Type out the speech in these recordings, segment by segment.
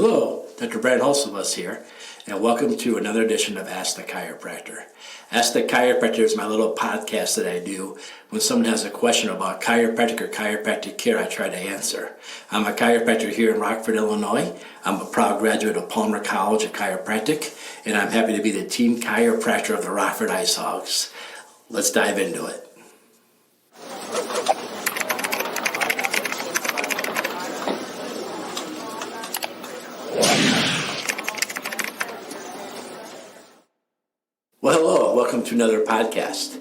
Hello, Dr. Brad Hulsevus here, and welcome to another edition of Ask the Chiropractor. Ask the Chiropractor is my little podcast that I do when someone has a question about chiropractic or chiropractic care. I try to answer. I'm a chiropractor here in Rockford, Illinois. I'm a proud graduate of Palmer College of Chiropractic, and I'm happy to be the team chiropractor of the Rockford Ice Hogs. Let's dive into it. Well, hello, welcome to another podcast.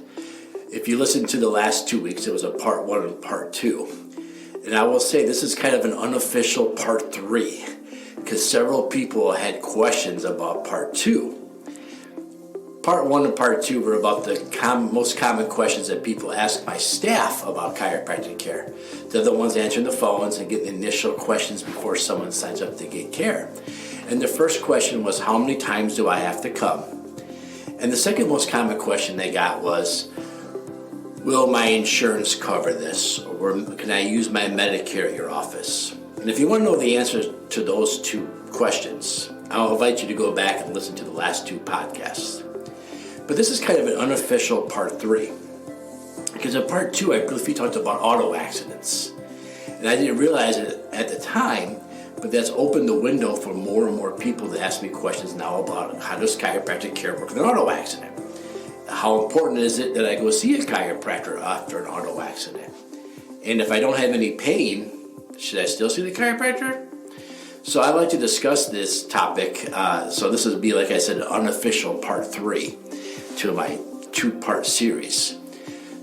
If you listened to the last 2 weeks, it was a part 1 and part 2. And I will say this is kind of an unofficial part 3 because several people had questions about part 2. Part 1 and part 2 were about the most common questions that people ask my staff about chiropractic care. They're the ones answering the phones and getting the initial questions before someone signs up to get care. And the first question was, how many times do I have to come? And the second most common question they got was, will my insurance cover this? Or can I use my Medicare at your office? And if you want to know the answer to those two questions, I'll invite you to go back and listen to the last 2 podcasts. But this is kind of an unofficial part 3. Because in part 2, I briefly talked about auto accidents. And I didn't realize it at the time, but that's opened the window for more and more people to ask me questions now about how does chiropractic care work with an auto accident? How important is it that I go see a chiropractor after an auto accident? And if I don't have any pain, should I still see the chiropractor? So I'd like to discuss this topic. So this would be, like I said, an unofficial part 3 to my 2-part series.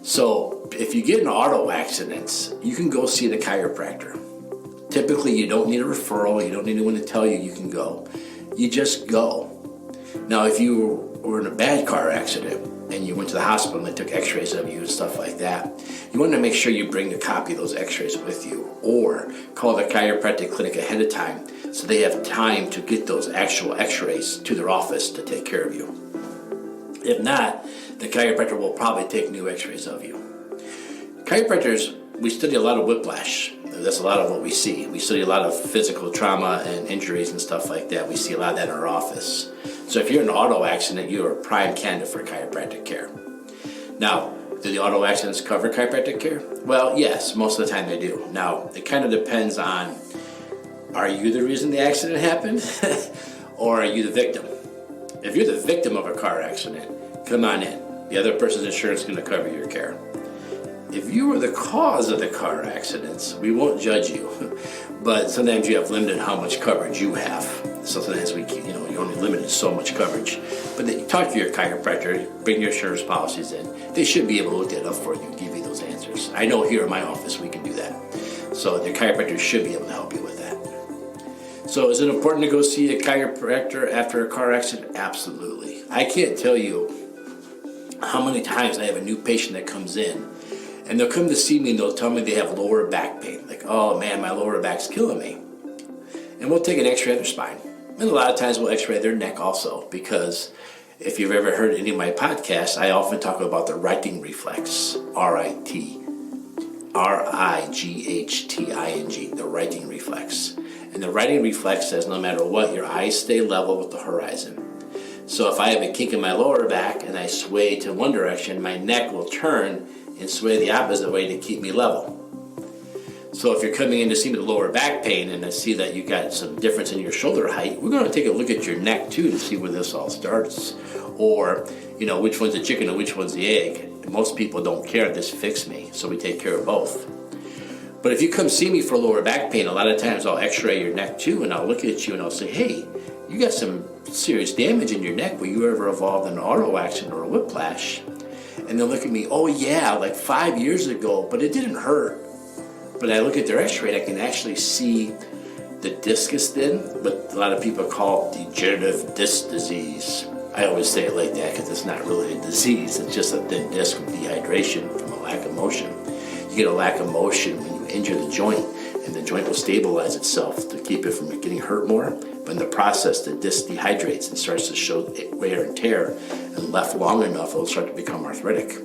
So if you get in an auto accident, you can go see the chiropractor. Typically, you don't need a referral. You don't need anyone to tell you can go. You just go. Now, if you were in a bad car accident and you went to the hospital and they took x-rays of you and stuff like that, you want to make sure you bring a copy of those x-rays with you or call the chiropractic clinic ahead of time so they have time to get those actual x-rays to their office to take care of you. If not, the chiropractor will probably take new x-rays of you. Chiropractors, we study a lot of whiplash. That's a lot of what we see. We study a lot of physical trauma and injuries and stuff like that. We see a lot of that in our office. So if you're in an auto accident, you're a prime candidate for chiropractic care. Now, do the auto accidents cover chiropractic care? Well, yes, most of the time they do. Now, it kind of depends on, are you the reason the accident happened or are you the victim? If you're the victim of a car accident, come on in. The other person's insurance is going to cover your care. If you were the cause of the car accidents, we won't judge you, but sometimes you have limited how much coverage you have. So sometimes you're only limited so much coverage. But then you talk to your chiropractor, bring your insurance policies in. They should be able to look that up for you and give you those answers. I know here in my office we can do that. So the chiropractor should be able to help you with that. So is it important to go see a chiropractor after a car accident? Absolutely. I can't tell you how many times I have a new patient that comes in and they'll come to see me and they'll tell me they have lower back pain. Like, oh man, my lower back's killing me. And we'll take an x-ray of their spine. And a lot of times we'll x-ray their neck also, because if you've ever heard any of my podcasts, I often talk about the righting reflex, R-I-G-H-T-I-N-G, the righting reflex. And the righting reflex says no matter what, your eyes stay level with the horizon. So if I have a kink in my lower back and I sway to one direction, my neck will turn and sway the opposite way to keep me level. So if you're coming in to see me with lower back pain and I see that you got some difference in your shoulder height, we're going to take a look at your neck too to see where this all starts. Or, which one's the chicken and which one's the egg. Most people don't care, just fix me. So we take care of both. But if you come see me for lower back pain, a lot of times I'll x-ray your neck too and I'll look at you and I'll say, hey, you got some serious damage in your neck. Were you ever involved in an auto accident or a whiplash? And they'll look at me, oh yeah, like 5 years ago, but it didn't hurt. But I look at their x-ray, I can actually see the disc is thin, what a lot of people call degenerative disc disease. I always say it like that because it's not really a disease, it's just a thin disc from dehydration, from a lack of motion. You get a lack of motion when you injure the joint, and the joint will stabilize itself to keep it from getting hurt more. But in the process, the disc dehydrates and starts to show wear and tear, and left long enough, it'll start to become arthritic.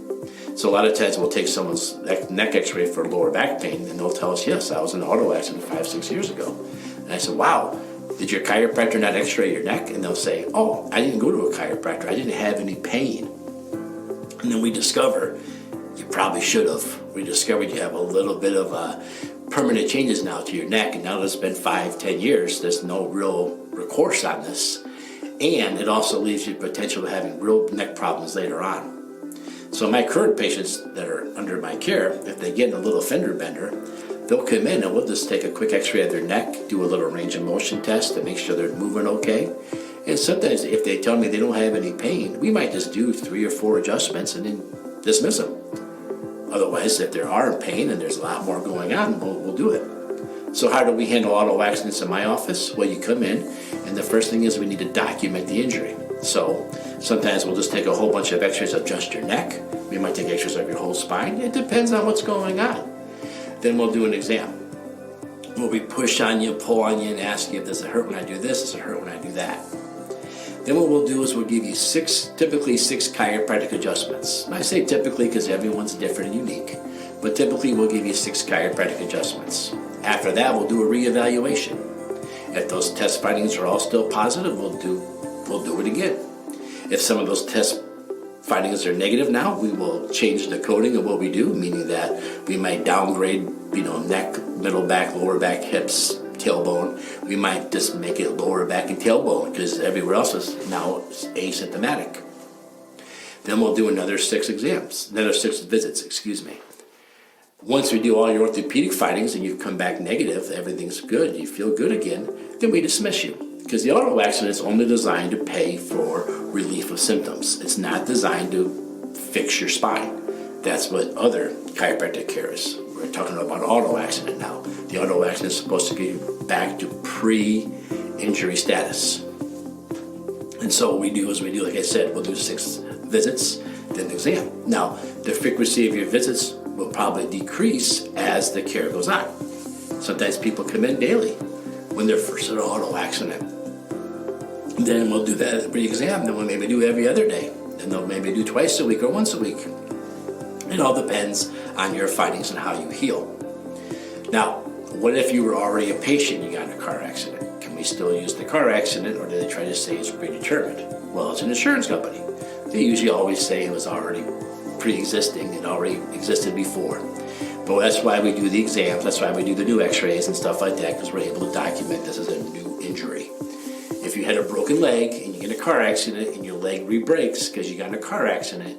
So a lot of times we'll take someone's neck x-ray for lower back pain, and they'll tell us, yes, I was in an auto accident 5-6 years ago. And I said, wow, Did your chiropractor not x-ray your neck? And they'll say, oh, I didn't go to a chiropractor. I didn't have any pain. And then we discover you probably should have. We discovered you have a little bit of permanent changes now to your neck. And now that it's been 5-10 years, there's no real recourse on this. And it also leaves you potential of having real neck problems later on. So my current patients that are under my care, if they get in a little fender bender, they'll come in and we'll just take a quick x-ray of their neck, do a little range of motion test to make sure they're moving okay. And sometimes if they tell me they don't have any pain, we might just do 3 or 4 adjustments and then dismiss them. Otherwise, if there are in pain and there's a lot more going on, we'll do it. So how do we handle auto accidents in my office? Well, you come in and the first thing is we need to document the injury. So sometimes we'll just take a whole bunch of x-rays of just your neck. We might take x-rays of your whole spine. It depends on what's going on. Then we'll do an exam. We'll be push on you, pull on you, and ask you, does it hurt when I do this? Does it hurt when I do that? Then what we'll do is we'll give you typically six chiropractic adjustments. And I say typically because everyone's different and unique, but typically we'll give you 6 chiropractic adjustments. After that, we'll do a reevaluation. If those test findings are all still positive, we'll do it again. If some of those test findings are negative now, we will change the coding of what we do, meaning that we might downgrade, neck, middle back, lower back, hips, tailbone. We might just make it lower back and tailbone because everywhere else is now asymptomatic. Then we'll do another 6 visits. Once we do all your orthopedic findings and you've come back negative, everything's good, you feel good again, then we dismiss you. Because the auto accident is only designed to pay for relief of symptoms. It's not designed to fix your spine. That's what other chiropractic care is. We're talking about auto accident now. The auto accident is supposed to get you back to pre-injury status. And so what we do is like I said, we'll do 6 visits, then the exam. Now, the frequency of your visits will probably decrease as the care goes on. Sometimes people come in daily when they're first in an auto accident. Then we'll do that re-exam. Then we'll maybe do every other day. Then they'll maybe do twice a week or once a week. It all depends on your findings and how you heal. Now, what if you were already a patient and you got in a car accident? Can we still use the car accident, or do they try to say it's predetermined? Well, it's an insurance company. They usually always say it was already pre-existing, it already existed before. But that's why we do the exams, that's why we do the new x-rays and stuff like that, because we're able to document this as a new injury. If you had a broken leg and you get in a car accident and your leg re-breaks because you got in a car accident,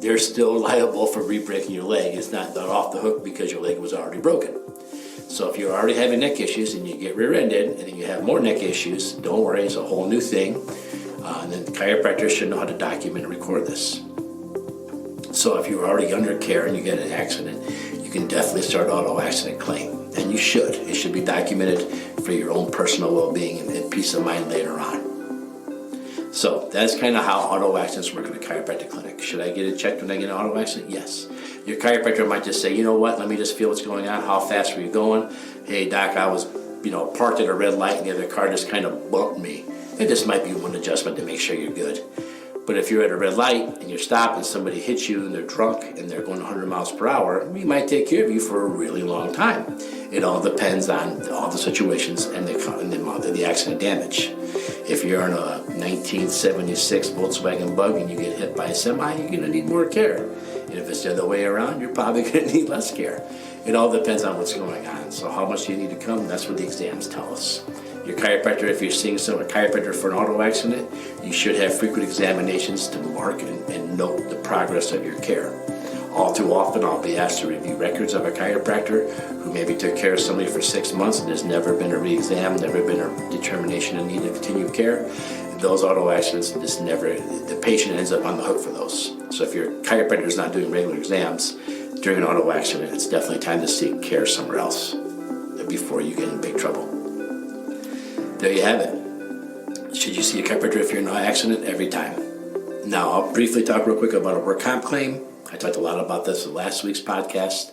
they're still liable for re-breaking your leg. It's not off the hook because your leg was already broken. So if you're already having neck issues and you get rear-ended and then you have more neck issues, don't worry, it's a whole new thing. And then the chiropractor should know how to document and record this. So if you're already under care and you get an accident, you can definitely start an auto accident claim. And you should. It should be documented for your own personal well-being and peace of mind later on. So that's kind of how auto accidents work in a chiropractic clinic. Should I get it checked when I get an auto accident? Yes. Your chiropractor might just say, you know what, let me just feel what's going on. How fast were you going? Hey, doc, I was parked at a red light and the other car just kind of bumped me. It just might be one adjustment to make sure you're good. But if you're at a red light and you're stopped and somebody hits you and they're drunk and they're going 100 miles per hour, we might take care of you for a really long time. It all depends on all the situations and the amount of the accident damage. If you're in a 1976 Volkswagen Bug and you get hit by a semi, you're going to need more care. And if it's the other way around, you're probably going to need less care. It all depends on what's going on. So how much do you need to come? That's what the exams tell us. Your chiropractor, if you're seeing a chiropractor for an auto accident, you should have frequent examinations to mark and note the progress of your care. All too often, I'll be asked to review records of a chiropractor who maybe took care of somebody for 6 months and there's never been a re-exam, never been a determination of need to continue care. Those auto accidents, the patient ends up on the hook for those. So if your chiropractor is not doing regular exams during an auto accident, it's definitely time to seek care somewhere else before you get in big trouble. There you have it. Should you see a chiropractor if you're in an accident? Every time. Now, I'll briefly talk real quick about a work comp claim. I talked a lot about this in last week's podcast.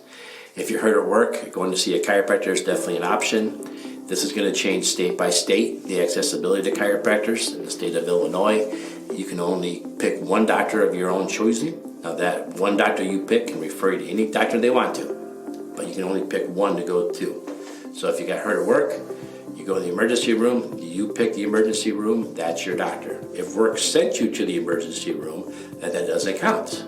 If you're hurt at work, going to see a chiropractor is definitely an option. This is going to change state by state, the accessibility to chiropractors. In the state of Illinois, you can only pick one doctor of your own choosing. Now, that one doctor you pick can refer you to any doctor they want to, but you can only pick one to go to. So if you got hurt at work, you You go to the emergency room, you pick the emergency room, that's your doctor. If work sent you to the emergency room, that doesn't count.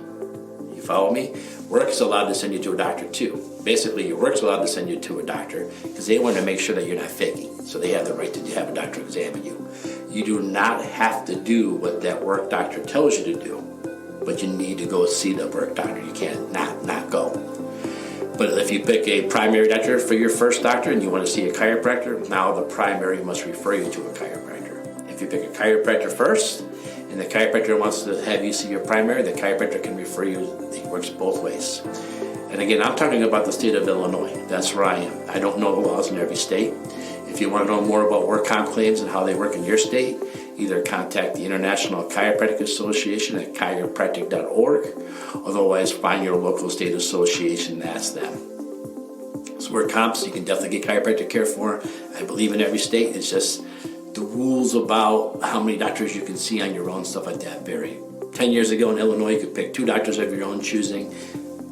You follow me? Work is allowed to send you to a doctor too. Basically, your work's allowed to send you to a doctor because they want to make sure that you're not faking. So they have the right to have a doctor examine you. You do not have to do what that work doctor tells you to do, but you need to go see the work doctor. You can't not go. But if you pick a primary doctor for your first doctor and you want to see a chiropractor, now the primary must refer you to a chiropractor. If you pick a chiropractor first and the chiropractor wants to have you see your primary, the chiropractor can refer you. It works both ways. And again, I'm talking about the state of Illinois. That's where I am. I don't know the laws in every state. If you want to know more about work comp claims and how they work in your state, either contact the International Chiropractic Association at chiropractic.org, otherwise find your local state association and ask them. So work comps, you can definitely get chiropractic care for. I believe in every state. It's just the rules about how many doctors you can see on your own, stuff like that vary. 10 years ago in Illinois, you could pick 2 doctors of your own choosing.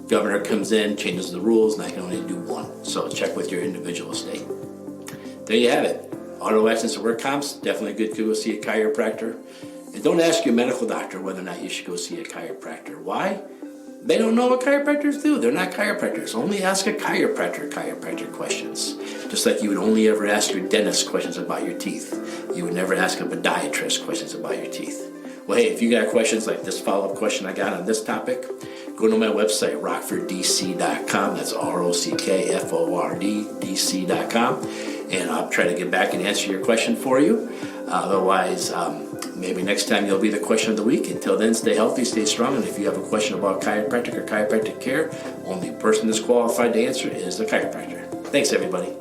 Governor comes in, changes the rules, and I can only do 1. So check with your individual state. There you have it. Auto accidents and work comps, definitely good to go see a chiropractor. And don't ask your medical doctor whether or not you should go see a chiropractor. Why? They don't know what chiropractors do. They're not chiropractors. Only ask a chiropractor questions. Just like you would only ever ask your dentist questions about your teeth. You would never ask a podiatrist questions about your teeth. Well, hey, if you got questions like this follow-up question I got on this topic, go to my website, rockforddc.com. That's rockforddc.com. And I'll try to get back and answer your question for you. Otherwise, maybe next time you'll be the question of the week. Until then, stay healthy, stay strong. And if you have a question about chiropractic or chiropractic care, only person that's qualified to answer is the chiropractor. Thanks, everybody.